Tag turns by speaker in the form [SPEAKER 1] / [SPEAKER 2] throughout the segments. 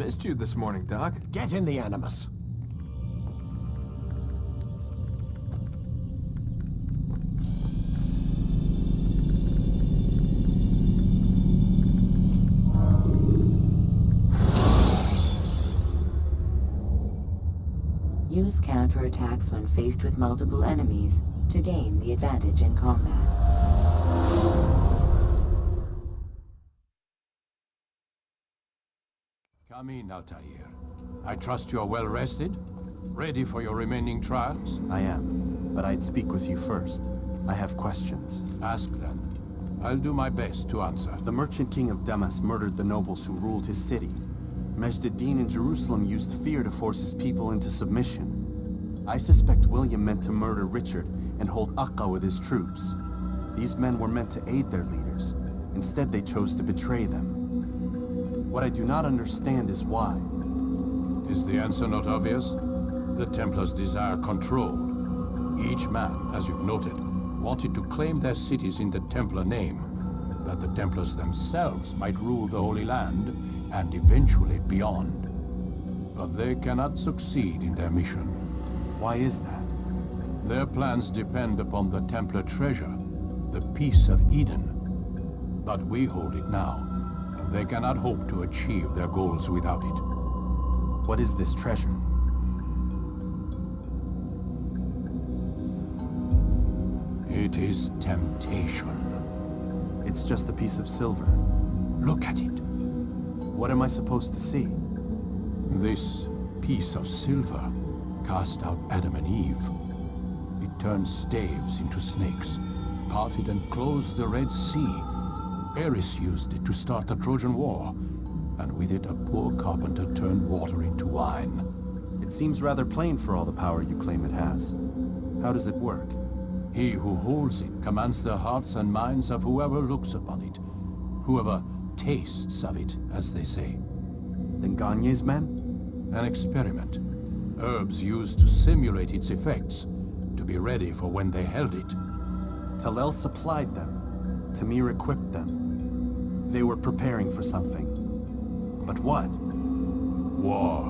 [SPEAKER 1] Missed you this morning, Doc.
[SPEAKER 2] Get in the Animus.
[SPEAKER 3] Use counterattacks when faced with multiple enemies to gain the advantage in combat.
[SPEAKER 4] Come in, Altaïr. I trust you are well rested? Ready for your remaining trials?
[SPEAKER 5] I am, but I'd speak with you first. I have questions.
[SPEAKER 4] Ask then. I'll do my best to answer.
[SPEAKER 5] The Merchant King of Damas murdered the nobles who ruled his city. Majd-ad-Din in Jerusalem used fear to force his people into submission. I suspect William meant to murder Richard and hold Akka with his troops. These men were meant to aid their leaders. Instead, they chose to betray them. What I do not understand is why.
[SPEAKER 4] Is the answer not obvious? The Templars desire control. Each man, as you've noted, wanted to claim their cities in the Templar name, that the Templars themselves might rule the Holy Land, and eventually beyond. But they cannot succeed in their mission.
[SPEAKER 5] Why is that?
[SPEAKER 4] Their plans depend upon the Templar treasure, the Peace of Eden. But we hold it now, and they cannot hope to achieve their goals without it.
[SPEAKER 5] What is this treasure?
[SPEAKER 4] It is temptation.
[SPEAKER 5] It's just a piece of silver.
[SPEAKER 4] Look at it.
[SPEAKER 5] What am I supposed to see?
[SPEAKER 4] This piece of silver cast out Adam and Eve. It turned staves into snakes, parted and closed the Red Sea. Eris used it to start the Trojan War, and with it a poor carpenter turned water into wine.
[SPEAKER 5] It seems rather plain for all the power you claim it has. How does it work?
[SPEAKER 4] He who holds it commands the hearts and minds of whoever looks upon it, whoever tastes of it, as they say.
[SPEAKER 5] Then Gagne's men?
[SPEAKER 4] An experiment. Herbs used to simulate its effects, to be ready for when they held it.
[SPEAKER 5] Talel supplied them. Tamir equipped them. They were preparing for something. But what?
[SPEAKER 4] War.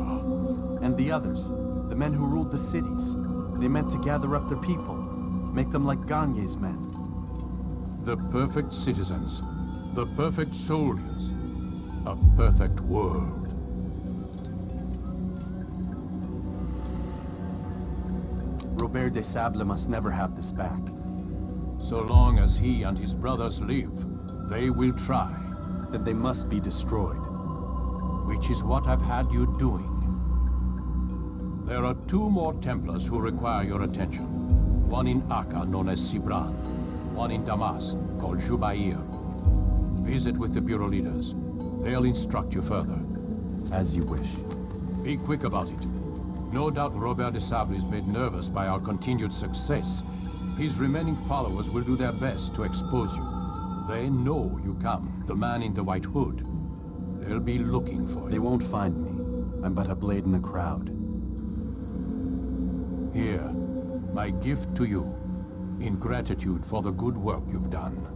[SPEAKER 5] And the others, the men who ruled the cities, they meant to gather up their people, make them like Gagne's men.
[SPEAKER 4] The perfect citizens, the perfect soldiers, a perfect world.
[SPEAKER 5] Robert de Sable must never have this back.
[SPEAKER 4] So long as he and his brothers live, they will try.
[SPEAKER 5] Then they must be destroyed.
[SPEAKER 4] Which is what I've had you doing. There are 2 more Templars who require your attention. One in Akka, known as SiBrand. One in Damas, called Jubair. Visit with the Bureau leaders. They'll instruct you further.
[SPEAKER 5] As you wish.
[SPEAKER 4] Be quick about it. No doubt Robert de Sable is made nervous by our continued success. His remaining followers will do their best to expose you. They know you come, the man in the white hood. They'll be looking for you.
[SPEAKER 5] They won't find me. I'm but a blade in the crowd.
[SPEAKER 4] Here, my gift to you, in gratitude for the good work you've done.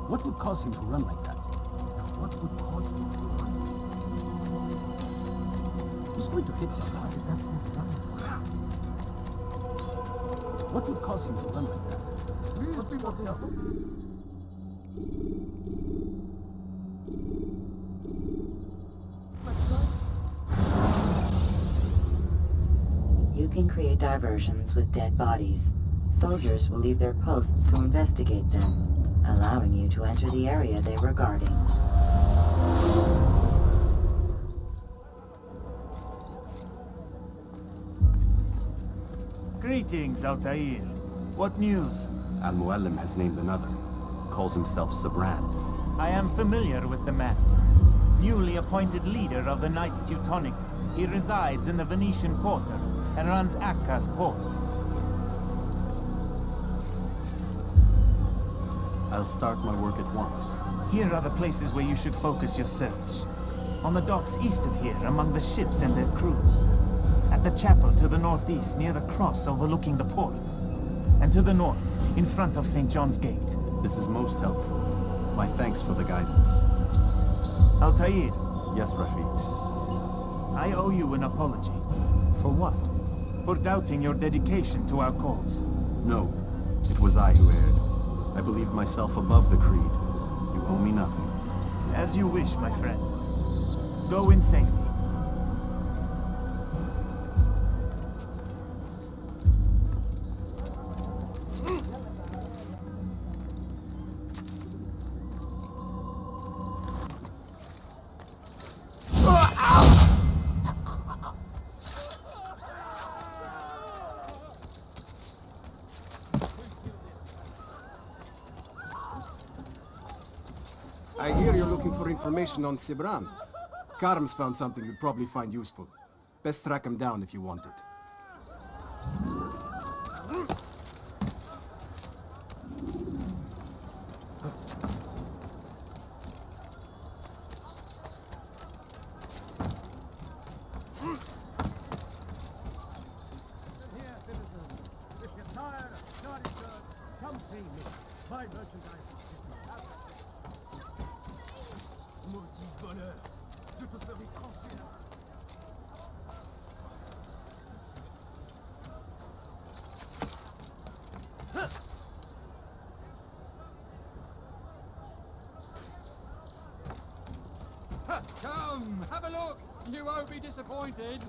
[SPEAKER 2] What would cause him to run like that? What would cause him to run? He's going to hit somebody. What would cause him to run like that? Let's see what they are.
[SPEAKER 3] You can create diversions with dead bodies. Soldiers will leave their posts to investigate them, allowing you to enter the area they were guarding.
[SPEAKER 6] Greetings, Altaïr. What news?
[SPEAKER 5] Al-Muallim has named another. Calls himself SiBrand.
[SPEAKER 6] I am familiar with the man. Newly appointed leader of the Knights Teutonic. He resides in the Venetian Quarter and runs Acca's port.
[SPEAKER 5] I'll start my work at once.
[SPEAKER 6] Here are the places where you should focus your search. On the docks east of here, among the ships and their crews. At the chapel to the northeast, near the cross overlooking the port. And to the north, in front of St. John's Gate.
[SPEAKER 5] This is most helpful. My thanks for the guidance.
[SPEAKER 6] Altaïr,
[SPEAKER 5] Yes, Rafiq.
[SPEAKER 6] I owe you an apology.
[SPEAKER 5] For what?
[SPEAKER 6] For doubting your dedication to our cause.
[SPEAKER 5] No, it was I who erred. I believe myself above the creed. You owe me nothing.
[SPEAKER 6] As you wish, my friend. Go in safety.
[SPEAKER 1] I hear you're looking for information on SiBrand. Karm's found something you'd probably find useful. Best track him down if you want it.
[SPEAKER 7] Come, have a look. You won't be disappointed.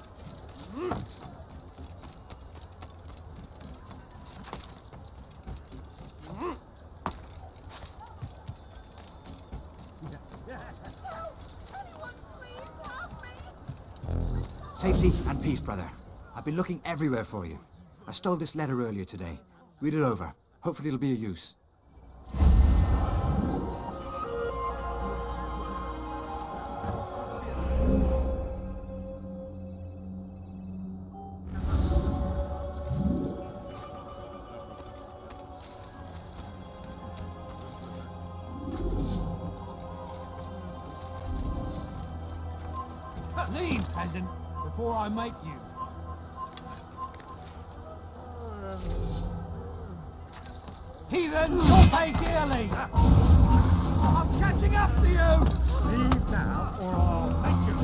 [SPEAKER 2] Safety and peace, brother. I've been looking everywhere for you. I stole this letter earlier today. Read it over. Hopefully it'll be of use.
[SPEAKER 7] Leave, peasant, before I make you. Heathen, you'll pay dearly! I'm catching up to you! Leave now, or I'll make you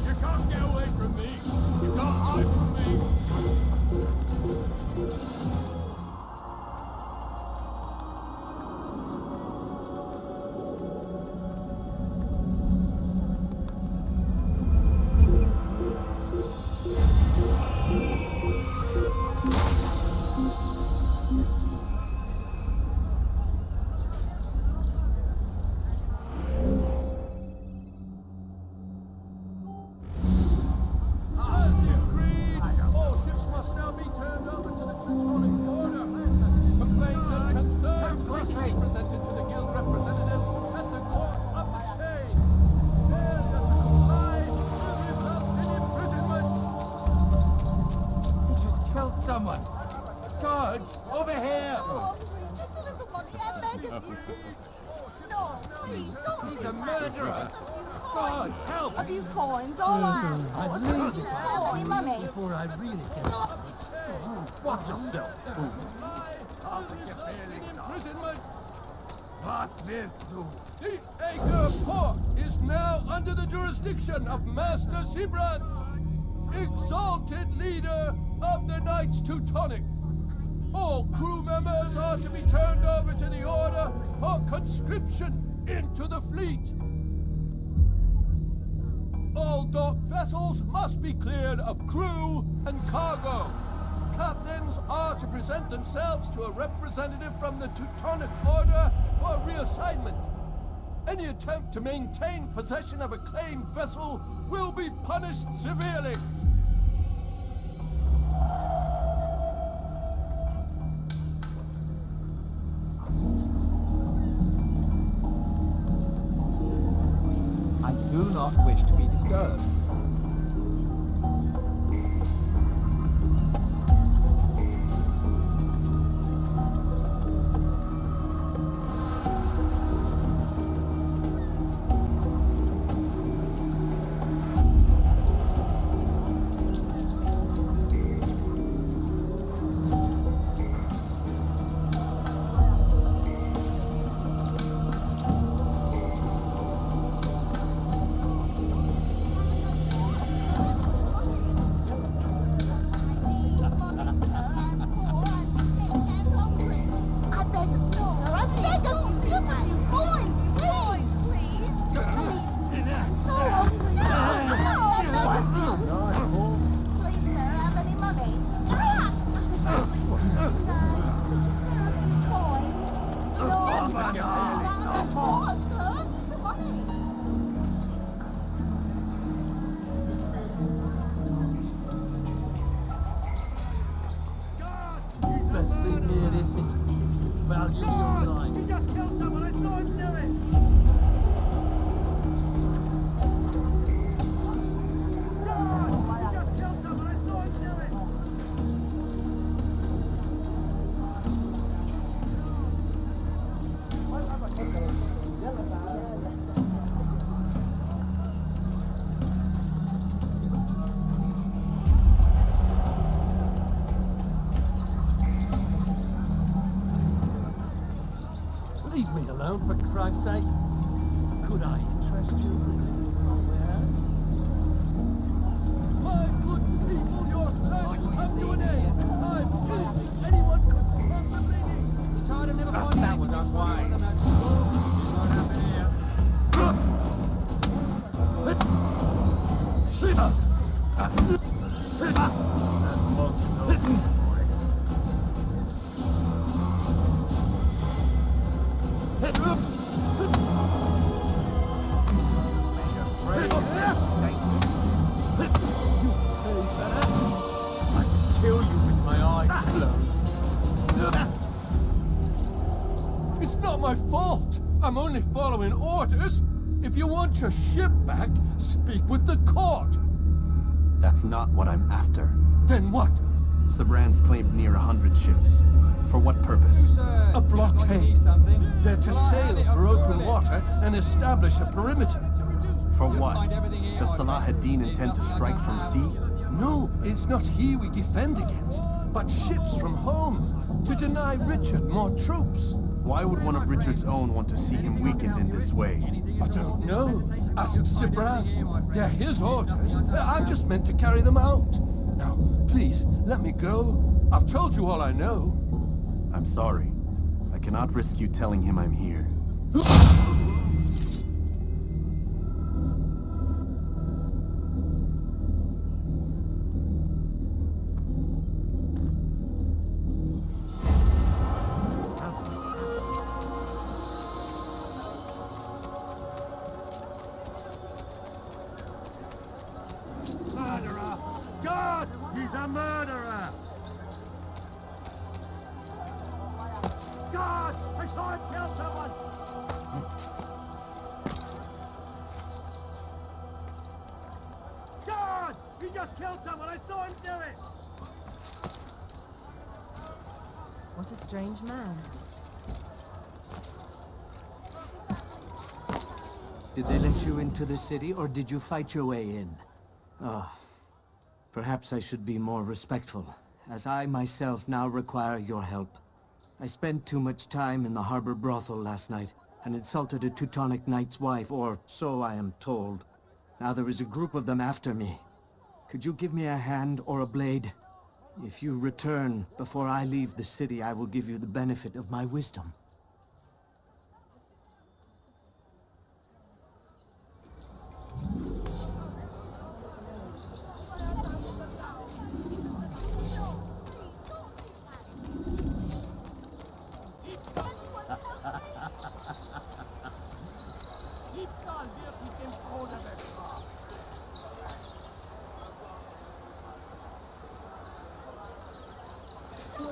[SPEAKER 7] You can't get away from me! You can't hide from me! Someone! Guards! Over here!
[SPEAKER 8] Oh, just a little money, I beg of you. No, please, don't.
[SPEAKER 7] He's a murderer! Guards, help!
[SPEAKER 8] A few coins, all right.
[SPEAKER 7] I'd leave you
[SPEAKER 8] Any money?
[SPEAKER 7] before I really get it. Watch yourself! Imprisonment! What this do? The Acre Port is now under the jurisdiction of Master SiBrand, exalted leader of the Knights Teutonic. All crew members are to be turned over to the Order for conscription into the fleet. All dock vessels vessels must be cleared of crew and cargo. Captains are to present themselves to a representative from the Teutonic Order for reassignment. Any attempt to maintain possession of a claimed vessel will be punished severely.
[SPEAKER 9] I do not wish to be disturbed.
[SPEAKER 7] Leave me alone, for Christ's sake. Could I interest you? My good people, your service come to an end. I'm anything anyone could possibly need.
[SPEAKER 9] The tide never quite that was us why.
[SPEAKER 7] It's not my fault. I'm only following orders. If you want your ship back, speak with the court.
[SPEAKER 5] That's not what I'm after.
[SPEAKER 7] Then what?
[SPEAKER 5] SiBrand's claimed near 100 ships. For what purpose?
[SPEAKER 7] A blockade. They're to sail for open water and establish a perimeter.
[SPEAKER 5] For what? Does Salah ad-Din intend to strike from sea?
[SPEAKER 7] No, it's not he we defend against, but ships from home, to deny Richard more troops.
[SPEAKER 5] Why would one of Richard's own want to see him weakened in this way?
[SPEAKER 7] I don't know. Ask SiBrand. They're his orders. I'm just meant to carry them out. Now, please, let me go. I've told you all I know.
[SPEAKER 5] I'm sorry. I cannot risk you telling him I'm here.
[SPEAKER 7] Murderer! God! He's a murderer! God! I saw him kill someone! God! He just killed someone! I saw him do it!
[SPEAKER 8] What a strange man.
[SPEAKER 10] Did they let you into the city, or did you fight your way in? Oh, perhaps I should be more respectful, as I myself now require your help. I spent too much time in the harbor brothel last night, and insulted a Teutonic knight's wife, or so I am told. Now there is a group of them after me. Could you give me a hand or a blade? If you return before I leave the city, I will give you the benefit of my wisdom.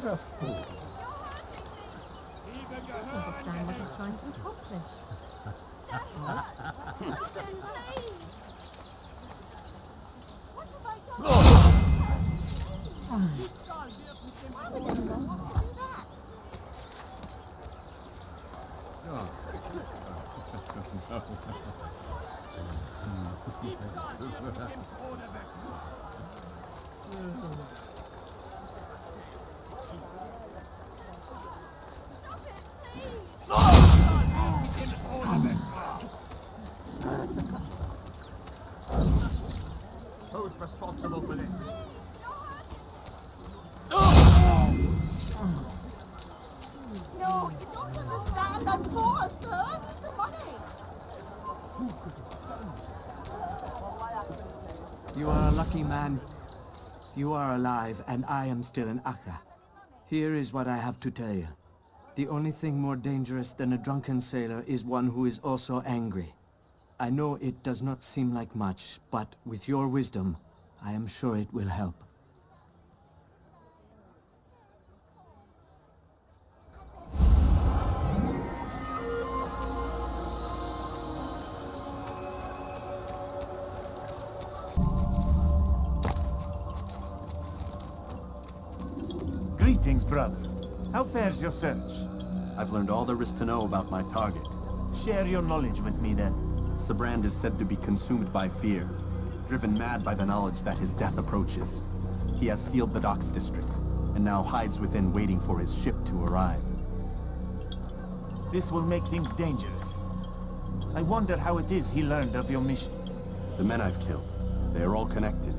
[SPEAKER 9] What a fool.
[SPEAKER 8] Understand what he's trying to accomplish. Nothing, please! What have I done? Why would anyone want to do that?
[SPEAKER 9] Who's responsible for this?
[SPEAKER 8] No, you don't understand. I'm forced to earn the money.
[SPEAKER 10] You are a lucky man. You are alive, and I am still in Akka. Here is what I have to tell you. The only thing more dangerous than a drunken sailor is one who is also angry. I know it does not seem like much, but with your wisdom, I am sure it will help.
[SPEAKER 6] Greetings, brother. How fares your search?
[SPEAKER 5] I've learned all there is to know about my target.
[SPEAKER 6] Share your knowledge with me, then.
[SPEAKER 5] SiBrand is said to be consumed by fear, driven mad by the knowledge that his death approaches. He has sealed the docks district, and now hides within waiting for his ship to arrive.
[SPEAKER 6] This will make things dangerous. I wonder how it is he learned of your mission.
[SPEAKER 5] The men I've killed, they are all connected.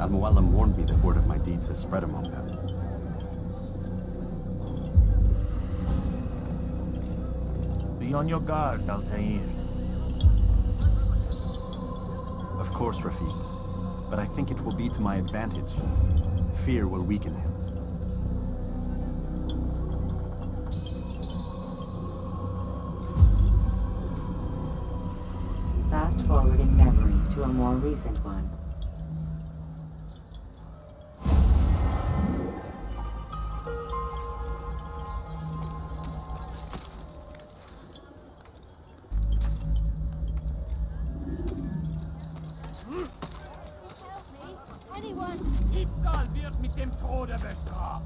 [SPEAKER 5] Al-Mualim warned me that word of my deeds has spread among them.
[SPEAKER 6] Be on your guard, Altaïr.
[SPEAKER 5] Of course, Rafiq. But I think it will be to my advantage. Fear will weaken him.
[SPEAKER 3] Fast-forwarding memory to a more recent one.
[SPEAKER 7] Diebstahl wird mit dem Tode bestraft.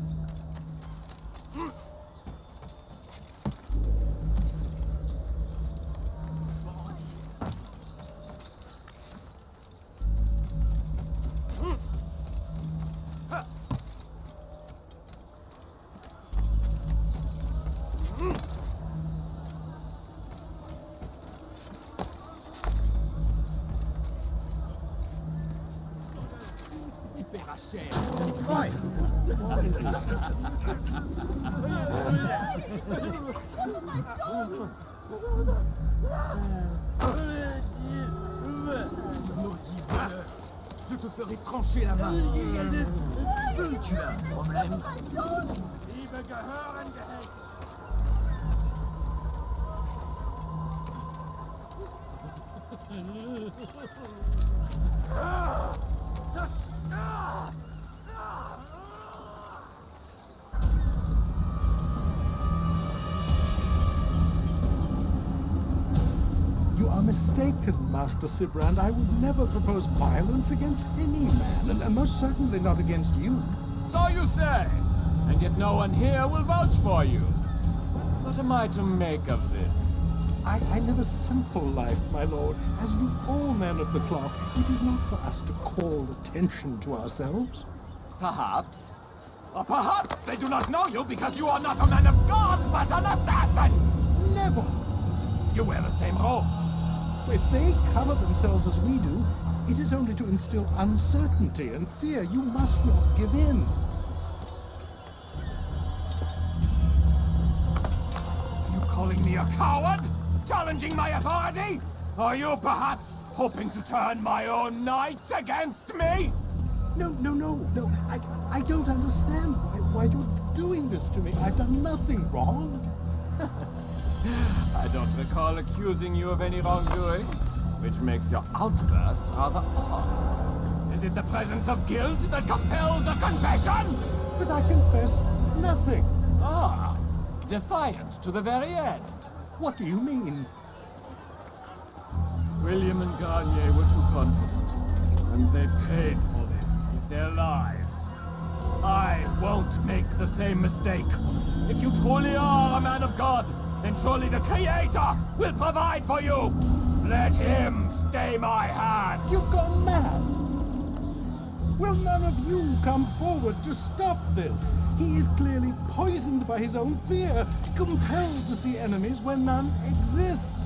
[SPEAKER 9] Je te ferai trancher la main. Tu as un problème?
[SPEAKER 7] Liebe gehören gehängt.
[SPEAKER 11] You are mistaken, Master SiBrand. I would never propose violence against any man, and most certainly not against you.
[SPEAKER 4] So you say, and yet no one here will vouch for you. What am I to make of this?
[SPEAKER 11] I live a simple life, my lord, as do all men of the cloth. It is not for us to call attention to ourselves.
[SPEAKER 4] Perhaps. Or perhaps they do not know you because you are not a man of God, but an assassin!
[SPEAKER 11] Never!
[SPEAKER 4] You wear the same robes.
[SPEAKER 11] If they cover themselves as we do, it is only to instill uncertainty and fear. You must not give in.
[SPEAKER 4] Are you calling me a coward? Challenging my authority? Are you perhaps hoping to turn my own knights against me?
[SPEAKER 11] No. I don't understand why you're doing this to me. I've done nothing wrong.
[SPEAKER 4] I don't recall accusing you of any wrongdoing, which makes your outburst rather odd. Is it the presence of guilt that compels a confession?
[SPEAKER 11] but I confess nothing.
[SPEAKER 7] Ah, defiant to the very end.
[SPEAKER 11] What do you mean?
[SPEAKER 7] William and Garnier were too confident, and they paid for this with their lives. I won't make the same mistake. If you truly are a man of God, then surely the Creator will provide for you. Let him stay my hand.
[SPEAKER 11] You've gone mad! Will none of you come forward to stop this? He is clearly poisoned by his own fear, compelled to see enemies where none exist.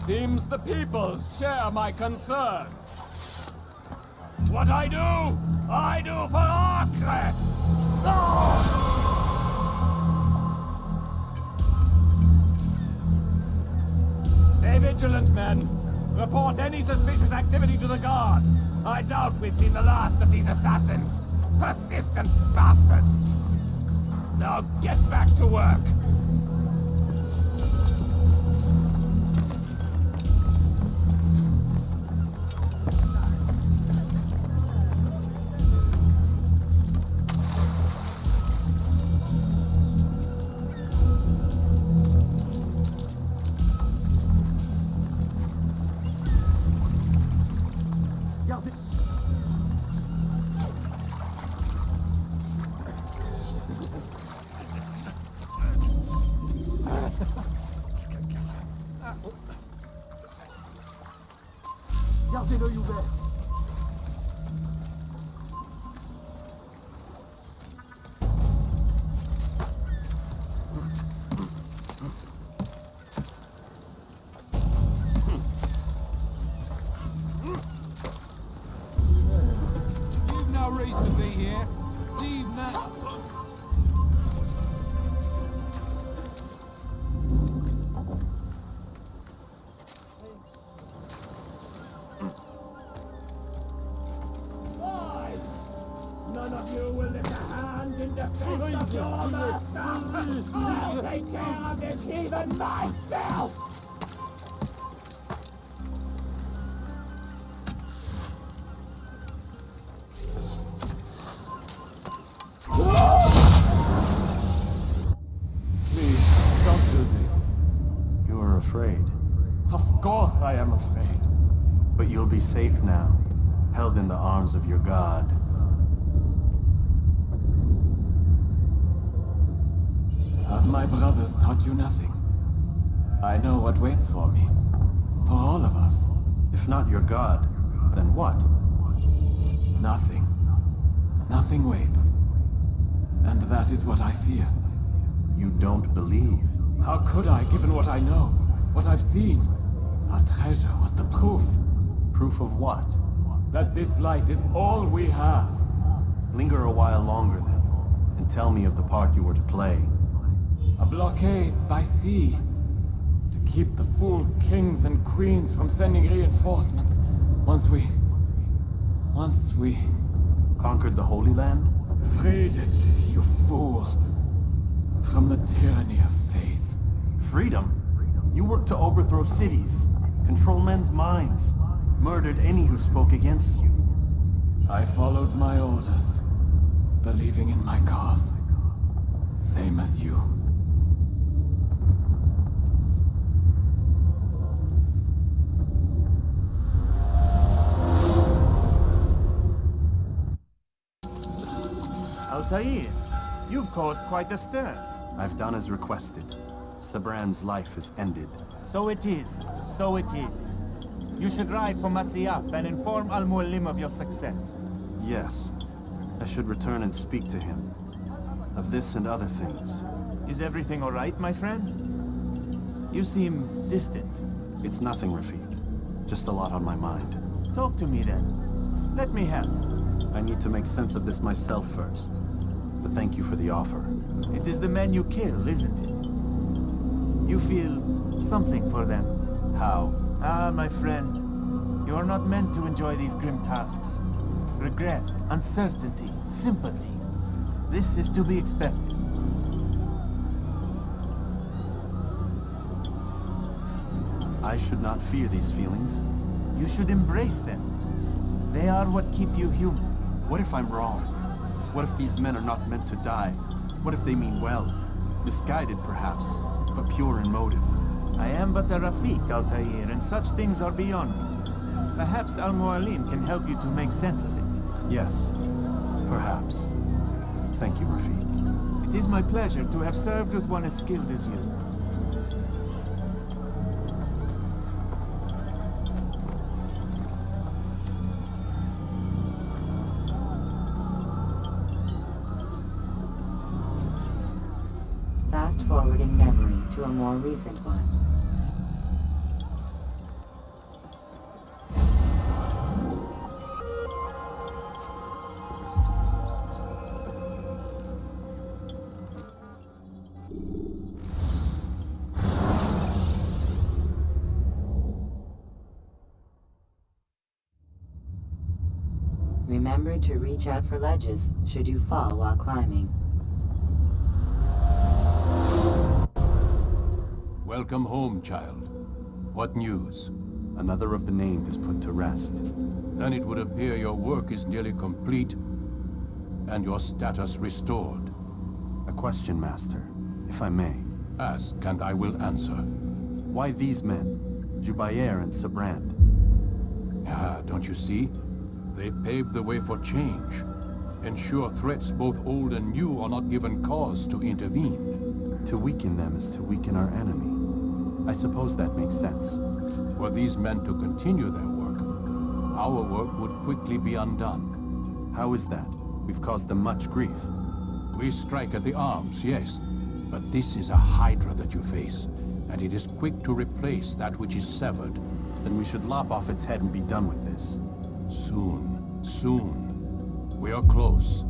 [SPEAKER 7] Seems the people share my concern. What I do for Acre! Stay vigilant, men. Report any suspicious activity to the guard. I doubt we've seen the last of these assassins. Persistent bastards. Now get back to work.
[SPEAKER 9] Gardez l'œil ouvert.
[SPEAKER 7] You've no reason to be here. Leave now. None of you will lift a hand in defense of your master! I'll take care of this heathen myself! Please, don't do this.
[SPEAKER 5] You are afraid.
[SPEAKER 7] Of course I am afraid.
[SPEAKER 5] But you'll be safe now, held in the arms of your god.
[SPEAKER 7] Have my brothers taught you nothing? I know what waits for me. For all of us.
[SPEAKER 5] If not your god, then what?
[SPEAKER 7] Nothing. Nothing waits. And that is what I fear.
[SPEAKER 5] You don't believe.
[SPEAKER 7] How could I, given what I know? What I've seen? Our treasure was the proof.
[SPEAKER 5] Proof of what?
[SPEAKER 7] That this life is all we have.
[SPEAKER 5] Linger a while longer then, and tell me of the part you were to play.
[SPEAKER 7] A blockade by sea. To keep the fool kings and queens from sending reinforcements. Once we...
[SPEAKER 5] Conquered the Holy Land?
[SPEAKER 7] freed it, you fool. From the tyranny of faith.
[SPEAKER 5] Freedom? You worked to overthrow cities, control men's minds, murdered any who spoke against you.
[SPEAKER 7] I followed my orders, believing in my cause. Same as you.
[SPEAKER 6] Altaïr, you've caused quite a stir.
[SPEAKER 5] I've done as requested. SiBrand's life is ended.
[SPEAKER 6] So it is. So it is. You should ride for Masyaf and inform Al-Mualim of your success.
[SPEAKER 5] Yes. I should return and speak to him. Of this and other things.
[SPEAKER 6] Is everything all right, my friend? You seem distant.
[SPEAKER 5] It's nothing, Rafik. Just a lot on my mind.
[SPEAKER 6] Talk to me then. Let me help.
[SPEAKER 5] I need to make sense of this myself first. But thank you for the offer.
[SPEAKER 6] It is the men you kill, isn't it? You feel something for them.
[SPEAKER 5] How?
[SPEAKER 6] Ah, my friend. You are not meant to enjoy these grim tasks. Regret, uncertainty, sympathy. This is to be expected.
[SPEAKER 5] I should not fear these feelings.
[SPEAKER 6] You should embrace them. They are what keep you human.
[SPEAKER 5] What if I'm wrong? What if these men are not meant to die? What if they mean well? Misguided, perhaps, but pure in motive.
[SPEAKER 6] I am but a Rafik, Altaïr, and such things are beyond me. Perhaps Al-Mualim can help you to make sense of it.
[SPEAKER 5] Yes, perhaps. Thank you, Rafik.
[SPEAKER 6] It is my pleasure to have served with one as skilled as you.
[SPEAKER 3] Fast-forwarding memory to a more recent one. Remember to reach out for ledges should you fall while climbing.
[SPEAKER 4] Welcome home, child. What news?
[SPEAKER 5] Another of the named is put to rest.
[SPEAKER 4] Then it would appear your work is nearly complete, and your status restored.
[SPEAKER 5] A question, Master, if I may.
[SPEAKER 4] Ask, and I will answer.
[SPEAKER 5] Why these men? Jubair and SiBrand?
[SPEAKER 4] Ah, don't you see? They paved the way for change. Ensure threats both old and new are not given cause to intervene.
[SPEAKER 5] To weaken them is to weaken our enemy. I suppose that makes sense.
[SPEAKER 4] Were these men to continue their work, our work would quickly be undone.
[SPEAKER 5] How is that? We've caused them much grief.
[SPEAKER 4] We strike at the arms, yes. But this is a hydra that you face, and it is quick to replace that which is severed.
[SPEAKER 5] Then we should lop off its head and be done with this.
[SPEAKER 4] Soon, soon. We are close.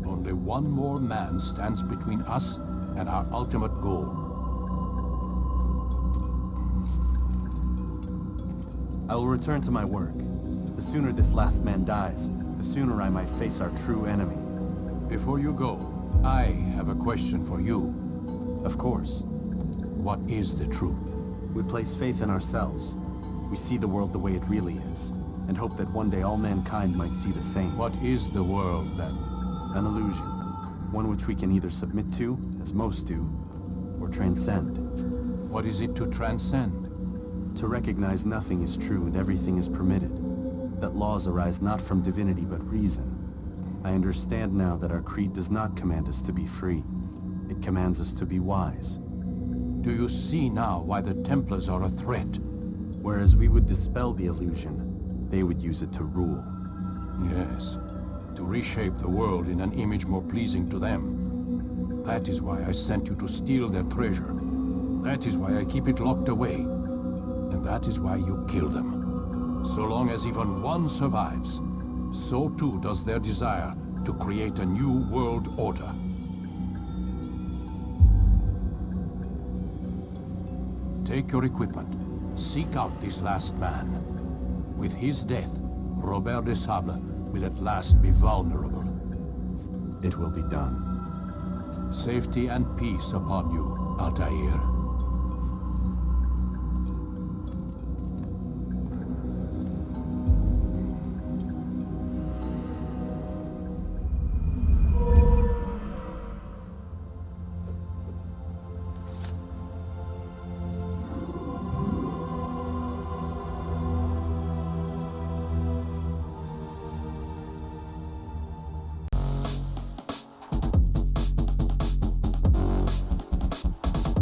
[SPEAKER 4] Only one more man stands between us and our ultimate goal.
[SPEAKER 5] I will return to my work. The sooner this last man dies, the sooner I might face our true enemy.
[SPEAKER 4] Before you go, I have a question for you.
[SPEAKER 5] Of course.
[SPEAKER 4] What is the truth?
[SPEAKER 5] We place faith in ourselves. We see the world the way it really is, and hope that one day all mankind might see the same.
[SPEAKER 4] What is the world, then?
[SPEAKER 5] An illusion. One which we can either submit to, as most do, or transcend.
[SPEAKER 4] What is it to transcend?
[SPEAKER 5] To recognize nothing is true and everything is permitted. That laws arise not from divinity but reason. I understand now that our creed does not command us to be free. It commands us to be wise.
[SPEAKER 4] Do you see now why the Templars are a threat?
[SPEAKER 5] Whereas we would dispel the illusion, they would use it to rule.
[SPEAKER 4] Yes, to reshape the world in an image more pleasing to them. That is why I sent you to steal their treasure. That is why I keep it locked away. And that is why you kill them. So long as even one survives, so too does their desire to create a new world order. Take your equipment. Seek out this last man. With his death, Robert de Sable will at last be vulnerable.
[SPEAKER 5] It will be done.
[SPEAKER 4] Safety and peace upon you, Altaïr.